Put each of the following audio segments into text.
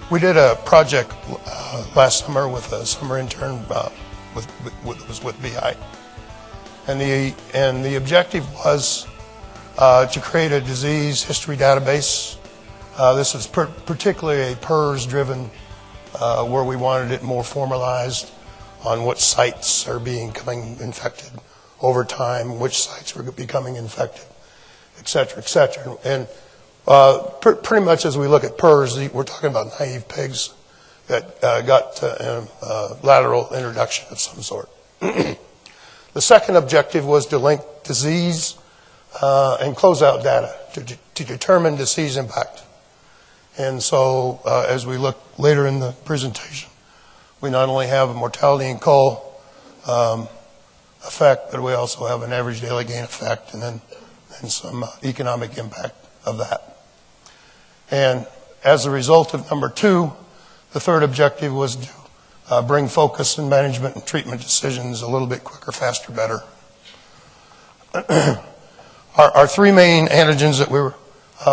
We did a project last summer with a summer intern was with BI, and the objective was to create a disease history database. This is particularly a PERS-driven, where we wanted it more formalized on what sites are becoming infected over time, which sites were becoming infected, et cetera, et cetera. And pretty much as we look at PERS, we're talking about naive pigs that got lateral introduction of some sort. The second objective was to link disease and closeout data to determine disease impact. And so as we look later in the presentation, we not only have a mortality and cull effect, but we also have an average daily gain effect and then some economic impact of that. And as a result of number 2, the third objective was to bring focus in management and treatment decisions a little bit quicker, faster, better. Our 3 main antigens that we were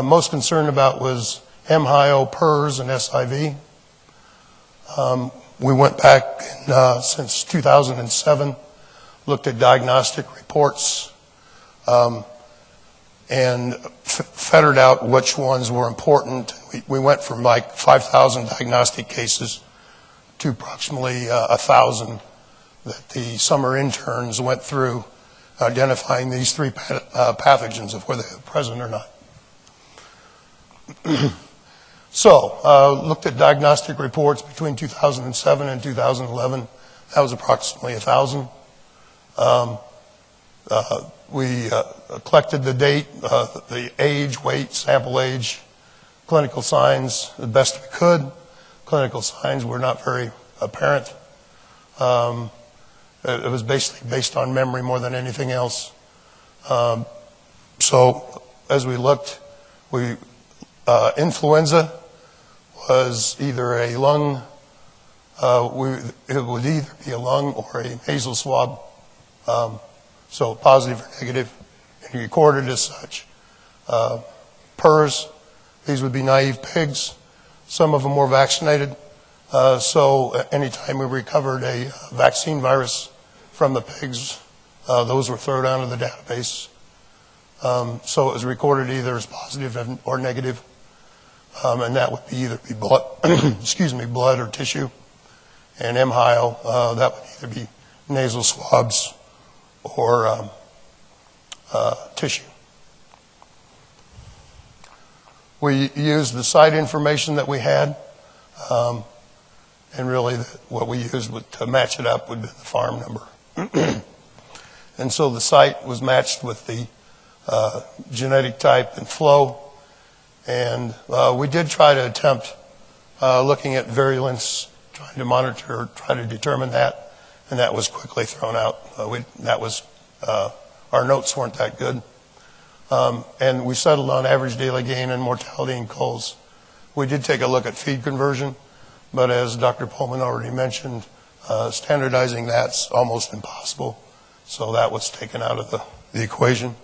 most concerned about was MHIO, PERS, and SIV. We went back since 2007, looked at diagnostic reports, and fettered out which ones were important. We went from like 5,000 diagnostic cases to approximately 1,000 that the summer interns went through, identifying these 3 pathogens of whether they're present or not. So, looked at diagnostic reports between 2007 and 2011. That was approximately 1,000. We collected the date, the age, weight, sample age, clinical signs the best we could. Clinical signs were not very apparent. It was basically based on memory more than anything else. So as we looked, influenza was either a lung, it would either be a lung or a nasal swab. So positive or negative, and recorded as such. PERS, these would be naive pigs. Some of them were vaccinated. So anytime we recovered a vaccine virus from the pigs, those were thrown out of the database. So it was recorded either as positive or negative, and that would either be blood, blood or tissue. And MHIO, that would either be nasal swabs or tissue. We used the site information that we had, and really what we used to match it up would be the farm number. And so the site was matched with the genetic type and flow, and we did try to attempt looking at virulence, trying to monitor, try to determine that, and that was quickly thrown out. Our notes weren't that good. And we settled on average daily gain and mortality and culls. We did take a look at feed conversion, but as Dr. Pullman already mentioned, standardizing that's almost impossible. So that was taken out of the equation.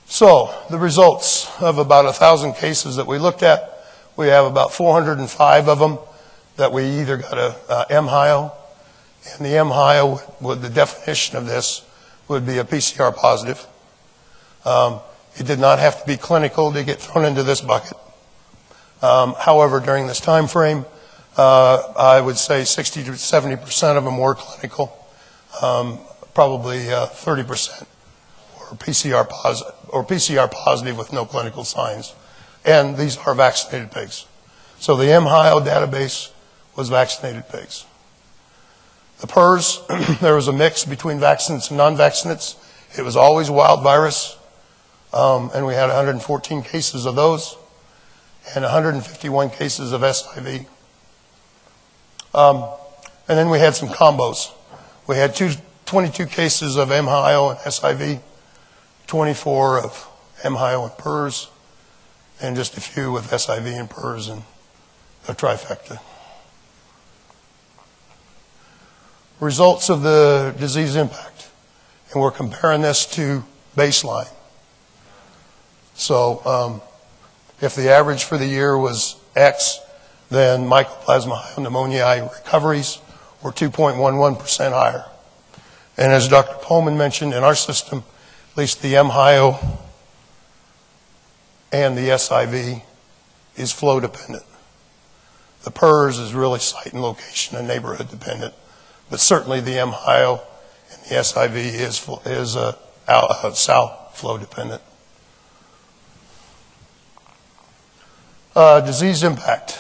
So the results of about 1,000 cases that we looked at, we have about 405 of them that we either got a MHIO, and the MHIO, with the definition of this, would be a PCR positive. It did not have to be clinical to get thrown into this bucket. However, during this time frame, I would say 60 to 70% of them were clinical. Probably 30% were PCR positive with no clinical signs. And these are vaccinated pigs. So the MHIO database was vaccinated pigs. The PERS, there was a mix between vaccinates and non-vaccinates. It was always wild virus, and we had 114 cases of those and 151 cases of SIV. And then we had some combos. We had 22 cases of MHIO and SIV, 24 of MHIO and PERS, and just a few with SIV and PERS and a trifecta. Results of the disease impact. And we're comparing this to baseline. So if the average for the year was X, then Mycoplasma pneumoniae recoveries were 2.11% higher. And as Dr. Pullman mentioned, in our system, at least the MHIO and the SIV is flow dependent. The PERS is really site and location and neighborhood dependent, but certainly the MHIO and the SIV is south flow dependent. Disease impact.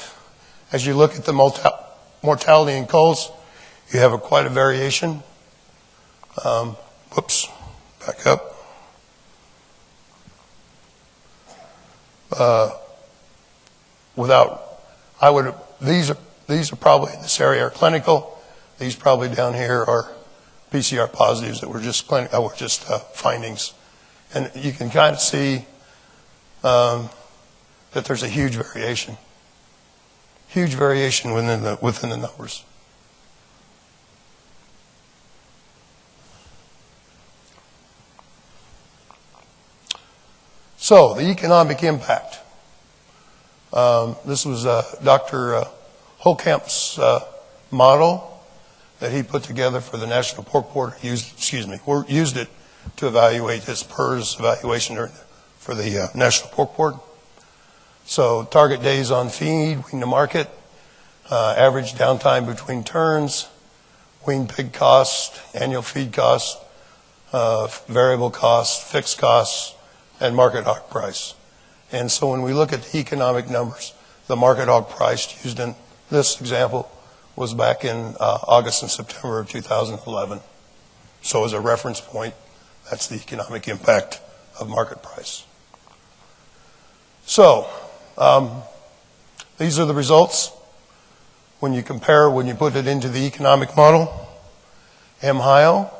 As you look at the mortality in culls, you have quite a variation. Whoops, back up. These are probably in this area are clinical. These probably down here are PCR positives that were just findings, and you can kind of see that there's a huge variation within the numbers. So the economic impact. This was Dr. Holkamp's model that he put together for the National Pork Board. Used it to evaluate his PERS evaluation for the National Pork Board. So target days on feed, wean to market, average downtime between turns, wean pig cost, annual feed cost, variable cost, fixed costs, and market hog price. And so when we look at the economic numbers, the market hog price used in this example was back in August and September of 2011. So as a reference point, that's the economic impact of market price. So these are the results. When you put it into the economic model, MHIO,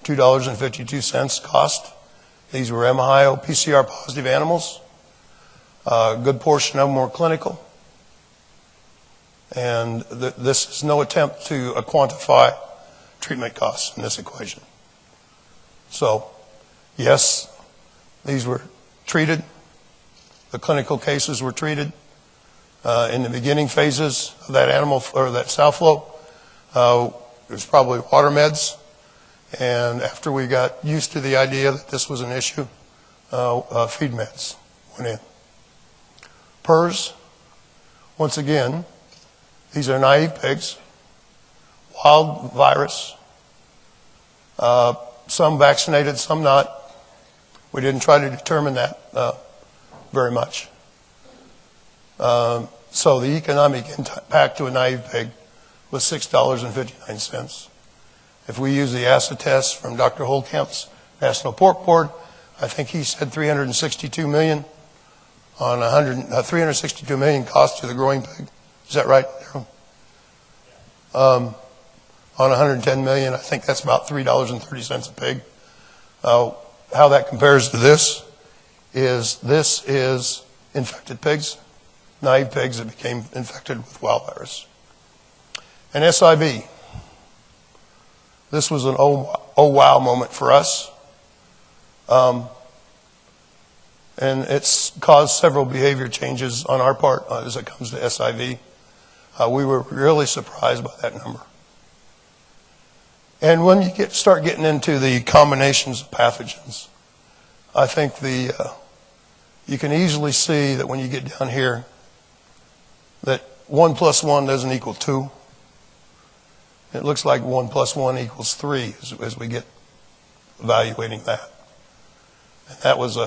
$2.52 cost. These were MHIO PCR positive animals. A good portion of them were clinical. And this is no attempt to quantify treatment costs in this equation. So, yes, these were treated. The clinical cases were treated. In the beginning phases of that animal or that sow flow, it was probably water meds. And after we got used to the idea that this was an issue, feed meds went in. PERS, once again, these are naive pigs, wild virus, some vaccinated, some not. We didn't try to determine that very much. So the economic impact to a naive pig was $6.59. If we use the acid test from Dr. Holkamp's National Pork Board, I think he said $362 million on 362 million cost to the growing pig. Is that right, Darryl? On 110 million, I think that's about $3.30 a pig. How that compares to this is infected pigs, naive pigs that became infected with wild virus. And SIV. This was an oh wow moment for us. And it's caused several behavior changes on our part as it comes to SIV. We were really surprised by that number. And when you start getting into the combinations of pathogens, I think you can easily see that when you get down here that 1 + 1 doesn't equal 2. It looks like 1 + 1 = 3 as we get evaluating that. And that was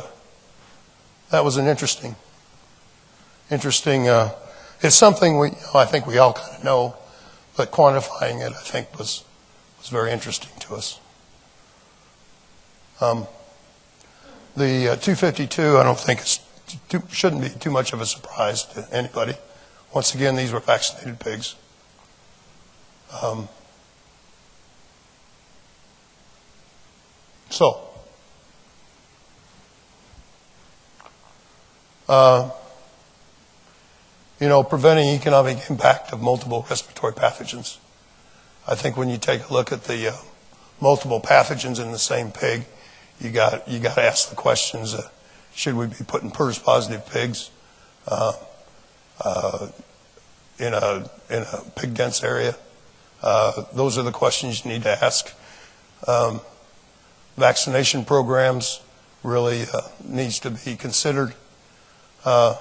an interesting. It's something I think we all kind of know, but quantifying it, I think, was very interesting to us. The 252, I don't think shouldn't be too much of a surprise to anybody. Once again, these were vaccinated pigs. Preventing economic impact of multiple respiratory pathogens. I think when you take a look at the multiple pathogens in the same pig, you got to ask the questions: should we be putting PERS positive pigs? in a pig dense area? Those are the questions you need to ask. Vaccination programs really needs to be considered. I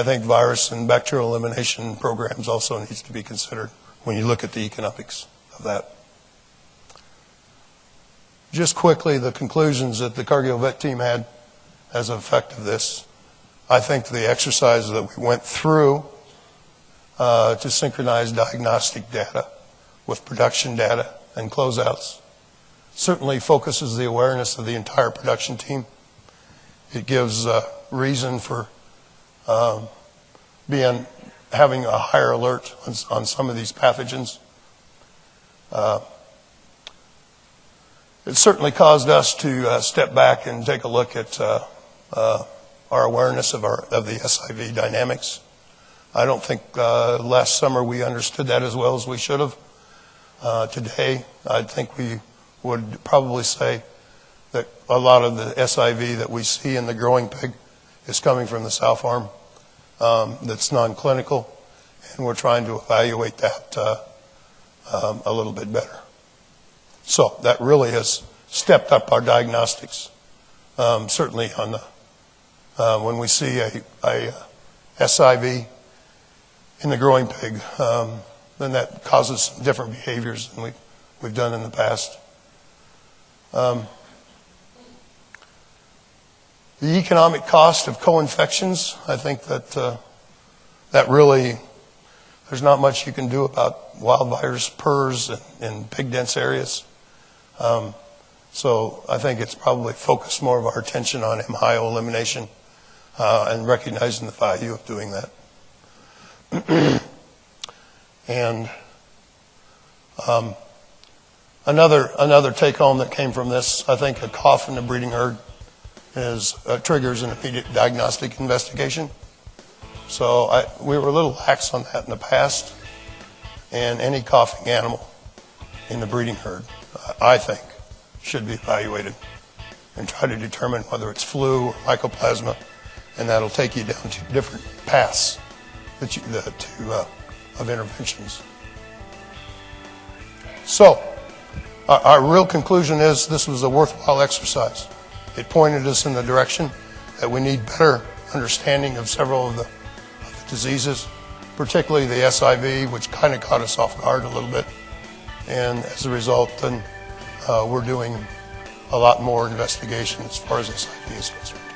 think virus and bacterial elimination programs also needs to be considered when you look at the economics of that. Just quickly, the conclusions that the Cargill vet team had as an effect of this. I think the exercise that we went through to synchronize diagnostic data with production data and closeouts certainly focuses the awareness of the entire production team. It gives reason for having a higher alert on some of these pathogens. It certainly caused us to step back and take a look at our awareness of the SIV dynamics. I don't think last summer we understood that as well as we should have. Today, I think we would probably say that a lot of the SIV that we see in the growing pig is coming from the sow farm that's non-clinical, and we're trying to evaluate that a little bit better. So that really has stepped up our diagnostics. Certainly on the when we see a SIV in the growing pig, then that causes some different behaviors than we've done in the past. The economic cost of co-infections, I think that really, there's not much you can do about wild virus PRRS in pig dense areas. So I think it's probably focused more of our attention on MHIO elimination and recognizing the value of doing that. And another take home that came from this, I think a cough in the breeding herd triggers an immediate diagnostic investigation. So we were a little lax on that in the past, and any coughing animal in the breeding herd, I think, should be evaluated and try to determine whether it's flu or mycoplasma, and that'll take you down to different paths of interventions. So our real conclusion is this was a worthwhile exercise. It pointed us in the direction that we need better understanding of several of the diseases, particularly the SIV, which kind of caught us off guard a little bit. And as a result, then we're doing a lot more investigation as far as SIV is concerned.